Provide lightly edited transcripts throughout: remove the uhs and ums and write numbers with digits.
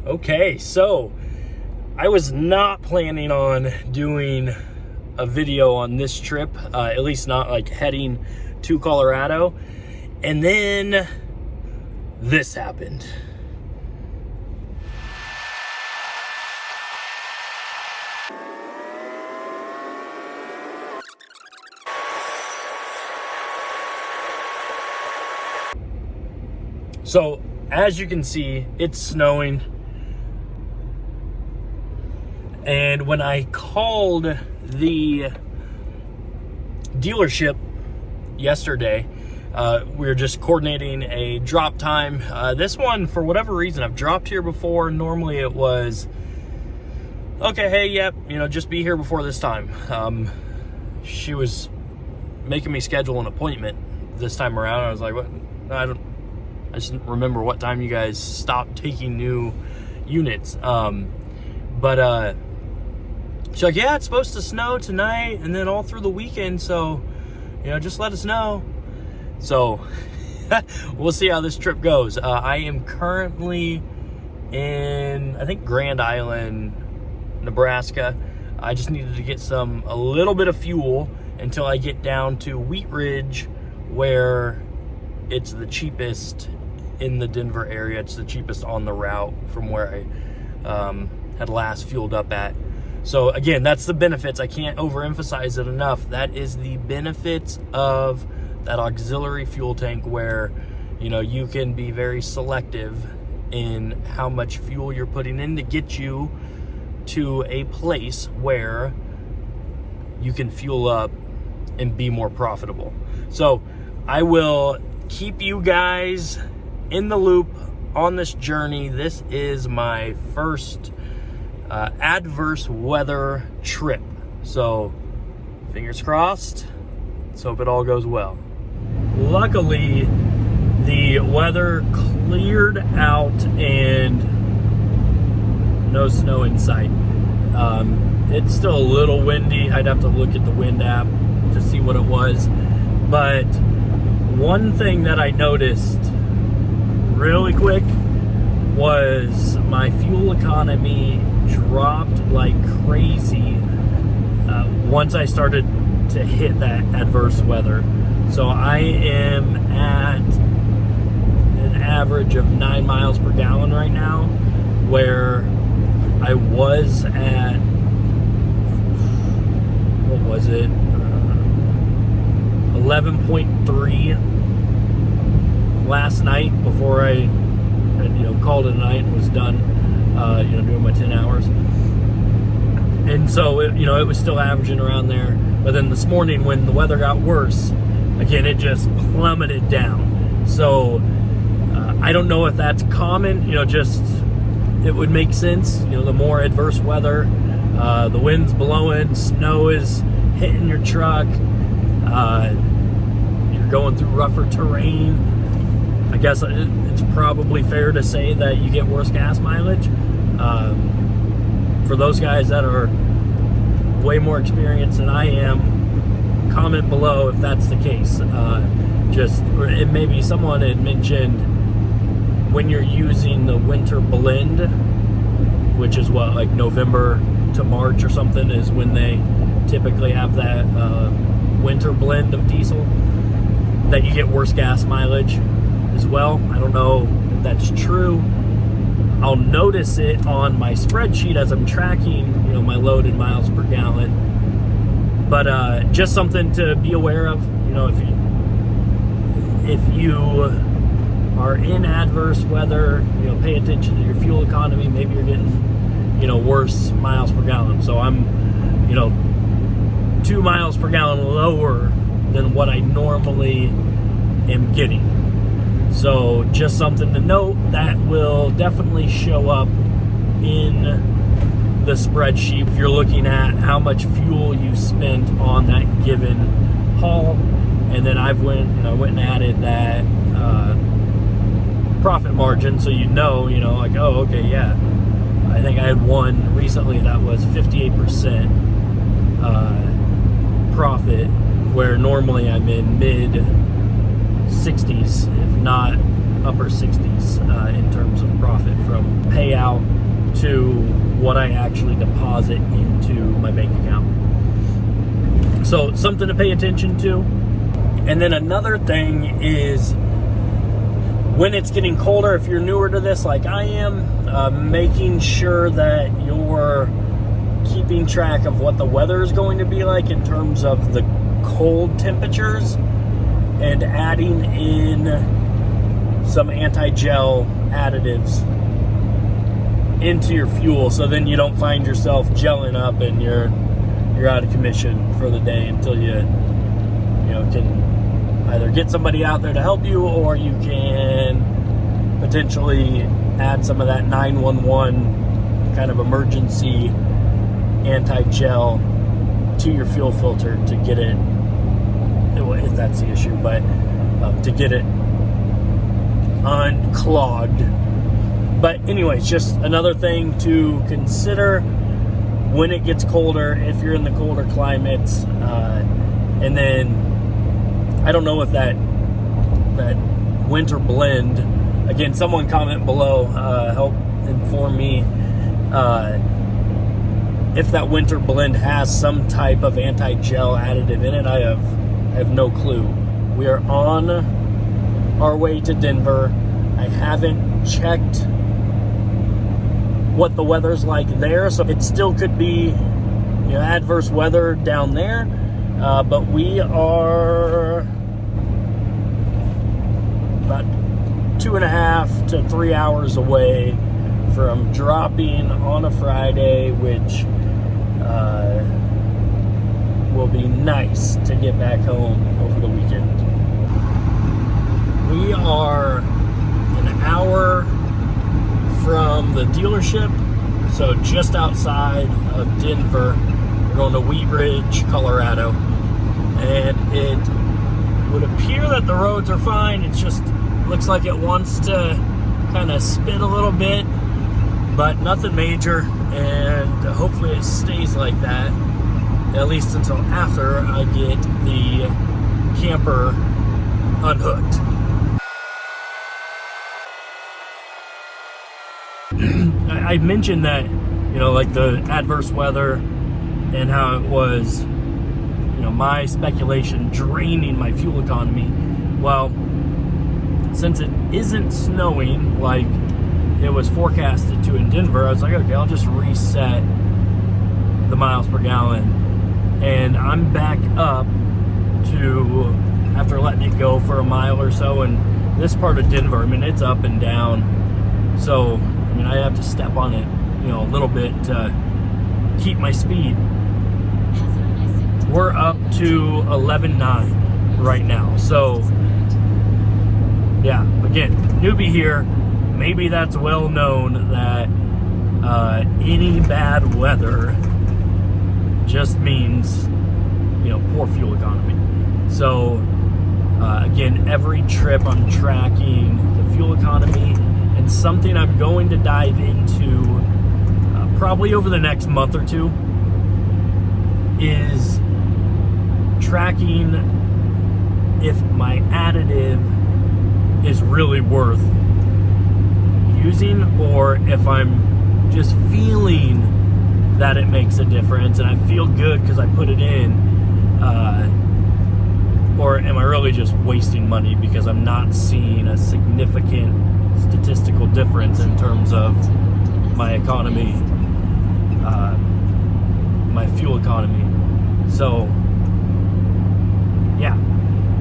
Okay, so I was not planning on doing a video on this trip, at least not like heading to Colorado. And then this happened. So as you can see, it's snowing. And when I called the dealership yesterday, we were just coordinating a drop time. This one, for whatever reason, I've dropped here before. Normally it was, okay, hey, yep, just be here before this time. She was making me schedule an appointment this time around. I was like, what? I just didn't remember what time you guys stopped taking new units. But she's like, yeah, it's supposed to snow tonight and then all through the weekend, so just let us know. So we'll see how this trip goes. I am currently in, I think, Grand Island, Nebraska. I just needed to get a little bit of fuel until I get down to Wheat Ridge, where it's the cheapest in the Denver area. It's the cheapest on the route from where I had last fueled up at. So again, that's the benefits. I can't overemphasize it enough. That is the benefits of that auxiliary fuel tank, where you can be very selective in how much fuel you're putting in to get you to a place where you can fuel up and be more profitable. So I will keep you guys in the loop on this journey. This is my first adverse weather trip, so fingers crossed. Let's hope it all goes well. Luckily, the weather cleared out and no snow in sight. It's still a little windy. I'd have to look at the wind app to see what it was, but one thing that I noticed really quick was my fuel economy dropped like crazy once I started to hit that adverse weather. So I am at an average of 9 miles per gallon right now, where I was at, what was it, 11.3 last night before I had, called it a night and was done, doing my 10 hours. And so, it was still averaging around there. But then this morning, when the weather got worse, again, it just plummeted down. So I don't know if that's common, just, it would make sense, the more adverse weather, the wind's blowing, snow is hitting your truck, you're going through rougher terrain. I guess it's probably fair to say that you get worse gas mileage. For those guys that are way more experienced than I am, comment below if that's the case. And maybe someone had mentioned when you're using the winter blend, which is what, like November to March or something, is when they typically have that winter blend of diesel, that you get worse gas mileage as well. I don't know if that's true. I'll notice it on my spreadsheet as I'm tracking, my loaded miles per gallon. But just something to be aware of. If you are in adverse weather, pay attention to your fuel economy. Maybe you're getting, worse miles per gallon. So I'm, 2 miles per gallon lower than what I normally am getting. So just something to note that will definitely show up in the spreadsheet if you're looking at how much fuel you spent on that given haul. And then I went and added that profit margin, so like, oh, okay, yeah. I think I had one recently that was 58% profit, where normally I'm in mid 60s, if not upper 60s, in terms of profit from payout to what I actually deposit into my bank account. So something to pay attention to. And then another thing is when it's getting colder, if you're newer to this like I am, making sure that you're keeping track of what the weather is going to be like in terms of the cold temperatures and adding in some anti-gel additives into your fuel, so then you don't find yourself gelling up and you're out of commission for the day until you can either get somebody out there to help you, or you can potentially add some of that 911 kind of emergency anti-gel to your fuel filter to get it, if that's the issue, but to get it unclogged. But anyways, just another thing to consider when it gets colder, if you're in the colder climates. And then I don't know if that winter blend, again, someone comment below, help inform me if that winter blend has some type of anti-gel additive in it. I have no clue. We are on our way to Denver. I haven't checked what the weather's like there, so it still could be adverse weather down there, but we are about 2.5 to 3 hours away from dropping on a Friday, which will be nice to get back home over the weekend. We are an hour from the dealership, so just outside of Denver. We're going to Wheat Ridge, Colorado, and it would appear that the roads are fine. It just looks like it wants to kind of spin a little bit, but nothing major, and hopefully it stays like that, at least until after I get the camper unhooked. I mentioned that, like the adverse weather and how it was, my speculation draining my fuel economy. Well, since it isn't snowing like it was forecasted to in Denver, I was like, okay, I'll just reset the miles per gallon. And I'm back up to, after letting it go for a mile or so, and this part of Denver, it's up and down. So, I have to step on it, a little bit to keep my speed. We're up to 11.9 right now. So, yeah, again, newbie here. Maybe that's well known that any bad weather just means, poor fuel economy. So, again, every trip I'm tracking the fuel economy. And something I'm going to dive into probably over the next month or two is tracking if my additive is really worth using, or if I'm just feeling that it makes a difference and I feel good because I put it in, or am I really just wasting money because I'm not seeing a significant statistical difference in terms of my economy, my fuel economy. So yeah,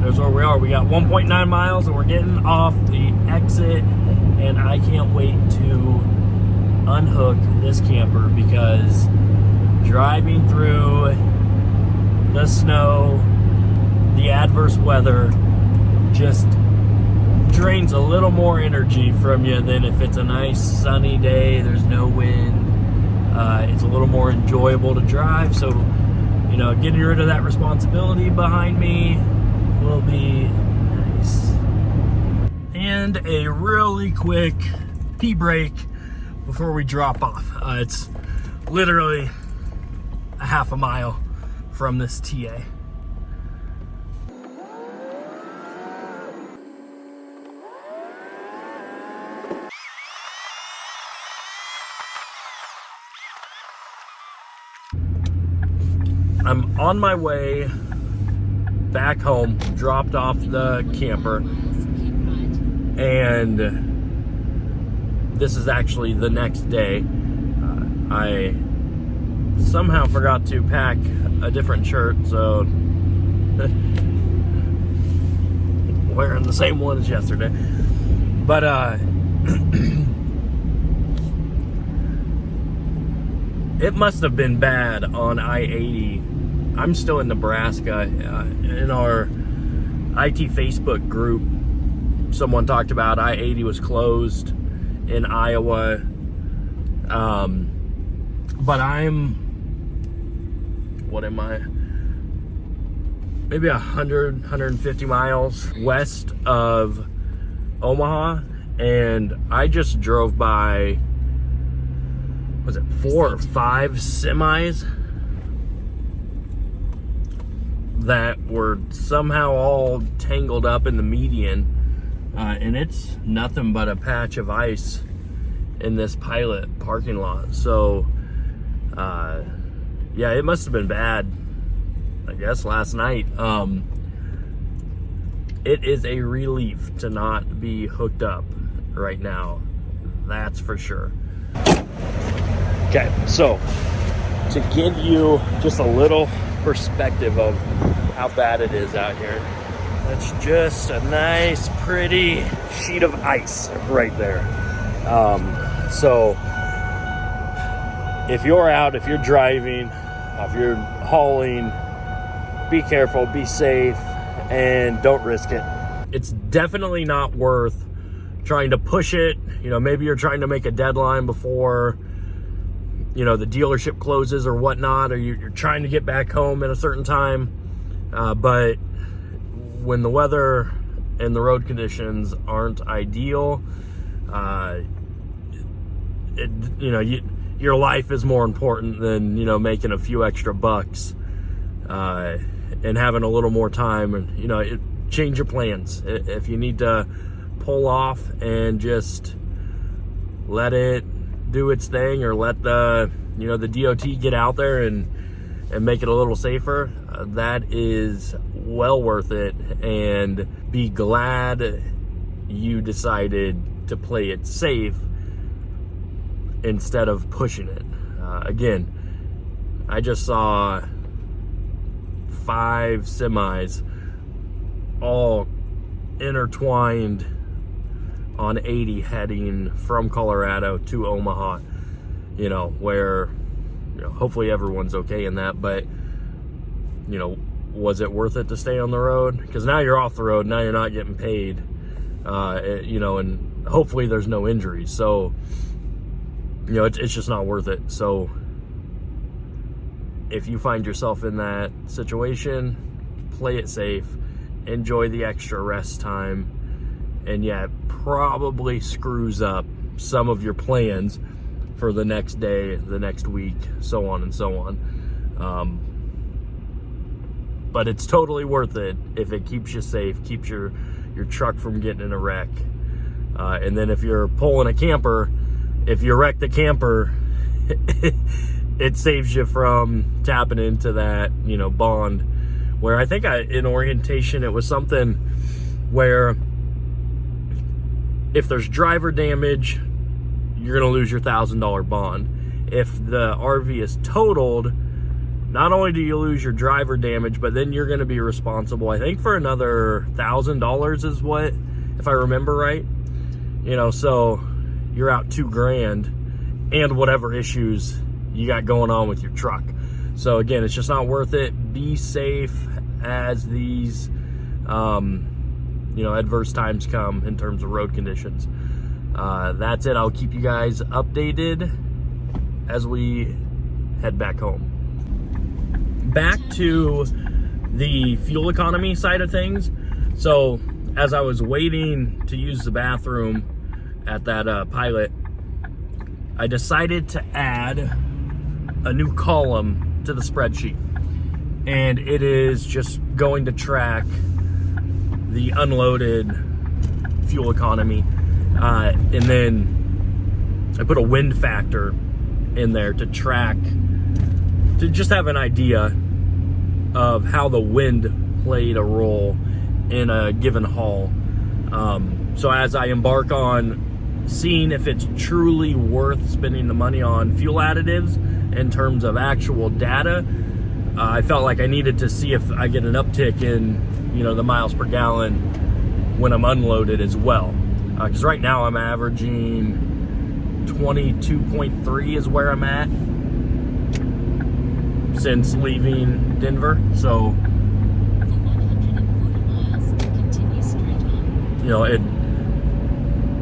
there's where we are. We got 1.9 miles and we're getting off the exit, and I can't wait to unhook this camper because driving through the snow, the adverse weather, just drains a little more energy from you than if it's a nice sunny day, there's no wind. It's a little more enjoyable to drive. So, getting rid of that responsibility behind me will be nice. And a really quick pee break before we drop off. It's literally a half a mile from this TA. I'm on my way back home, dropped off the camper, and this is actually the next day. I somehow forgot to pack a different shirt, so wearing the same one as yesterday. But it must have been bad on I-80. I'm still in Nebraska. In our IT Facebook group, someone talked about I-80 was closed in Iowa. But I'm, what am I? Maybe 150 miles west of Omaha, and I just drove by, was it 4 or 5 semis that were somehow all tangled up in the median, and it's nothing but a patch of ice in this Pilot parking lot. So yeah, it must have been bad, I guess, last night. It is a relief to not be hooked up right now, that's for sure. Okay, so to give you just a little perspective of how bad it is out here, that's just a nice, pretty sheet of ice right there. So if you're out, if you're driving, if you're hauling, be careful, be safe, and don't risk it. It's definitely not worth trying to push it. You know, maybe you're trying to make a deadline before, you know, the dealership closes or whatnot, or you're trying to get back home at a certain time. But when the weather and the road conditions aren't ideal, your life is more important than, you know, making a few extra bucks and having a little more time. And, you know, change your plans. If you need to pull off and just let it do its thing, or let the, you know, the DOT get out there and make it a little safer, that is well worth it. And be glad you decided to play it safe instead of pushing it. Again, I just saw 5 semis all intertwined on 80 heading from Colorado to Omaha, you know, where, you know, hopefully everyone's okay in that. But, you know, was it worth it to stay on the road? Because now you're off the road, now you're not getting paid, you know, and hopefully there's no injuries. So, you know, it's just not worth it. So if you find yourself in that situation, play it safe, enjoy the extra rest time, and yeah, it probably screws up some of your plans for the next day, the next week, so on and so on. But it's totally worth it if it keeps you safe, keeps your truck from getting in a wreck. And then if you're pulling a camper, if you wreck the camper, it saves you from tapping into that, you know, bond. Where I think in orientation, it was something where if there's driver damage, you're going to lose your $1,000 bond. If the RV is totaled, not only do you lose your driver damage, but then you're going to be responsible, I think, for another $1,000 is what, if I remember right. You know, so you're out $2,000 and whatever issues you got going on with your truck. So again, it's just not worth it. Be safe as these, you know, adverse times come in terms of road conditions. That's it. I'll keep you guys updated as we head back home. Back to the fuel economy side of things. So as I was waiting to use the bathroom at that Pilot, I decided to add a new column to the spreadsheet, and it is just going to track the unloaded fuel economy, and then I put a wind factor in there to track, to just have an idea of how the wind played a role in a given haul. So as I embark on seeing if it's truly worth spending the money on fuel additives in terms of actual data, I felt like I needed to see if I get an uptick in, the miles per gallon when I'm unloaded as well. Because right now I'm averaging 22.3 is where I'm at since leaving Denver. So,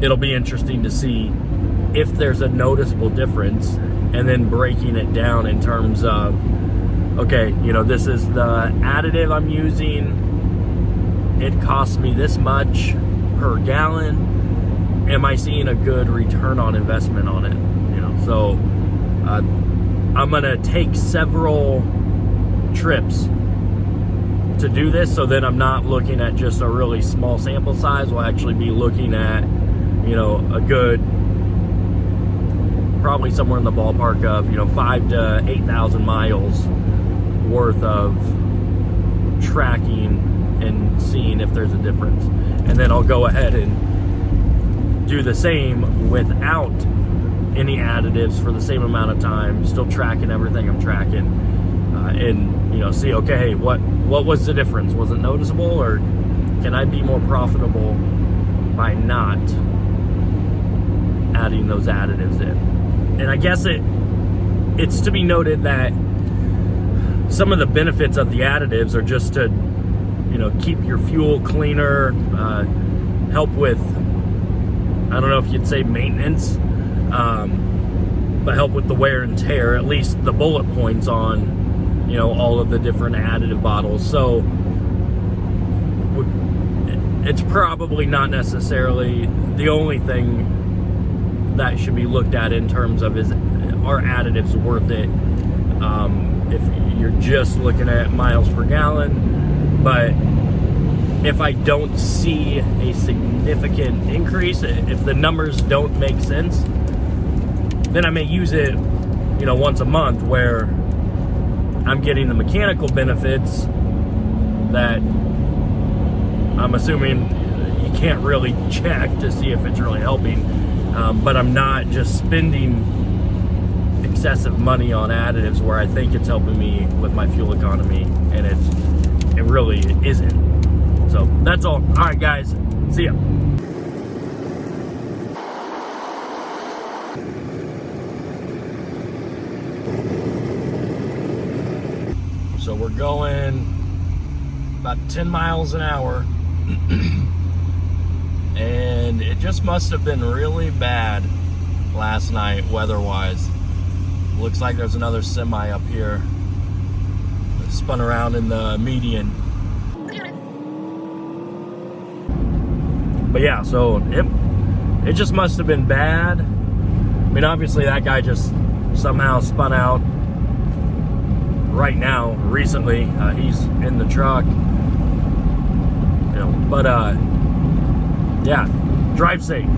it'll be interesting to see if there's a noticeable difference, and then breaking it down in terms of, okay, this is the additive I'm using. It costs me this much per gallon. Am I seeing a good return on investment on it? So I'm gonna take several trips to do this, so then I'm not looking at just a really small sample size. We'll actually be looking at, a good, probably somewhere in the ballpark of, 5,000 to 8,000 miles worth of tracking and seeing if there's a difference. And then I'll go ahead and do the same without any additives for the same amount of time, still tracking everything I'm tracking, and see, okay, what was the difference? Was it noticeable, or can I be more profitable by not adding those additives in? And I guess it's to be noted that some of the benefits of the additives are just to keep your fuel cleaner, help with, I don't know if you'd say maintenance, but help with the wear and tear, at least the bullet points on all of the different additive bottles. So it's probably not necessarily the only thing that should be looked at in terms of are additives worth it, if you're just looking at miles per gallon. But if I don't see a significant increase, if the numbers don't make sense, then I may use it once a month, where I'm getting the mechanical benefits that I'm assuming you can't really check to see if it's really helping, but I'm not just spending excessive money on additives where I think it's helping me with my fuel economy, and it really isn't. So that's all. All right, guys, see ya. So we're going about 10 miles an hour, and it just must have been really bad last night weather-wise. Looks like there's another semi up here that spun around in the median. But yeah, so it just must have been bad. I mean, obviously that guy just somehow spun out right now, recently. He's in the truck, but yeah, drive safe.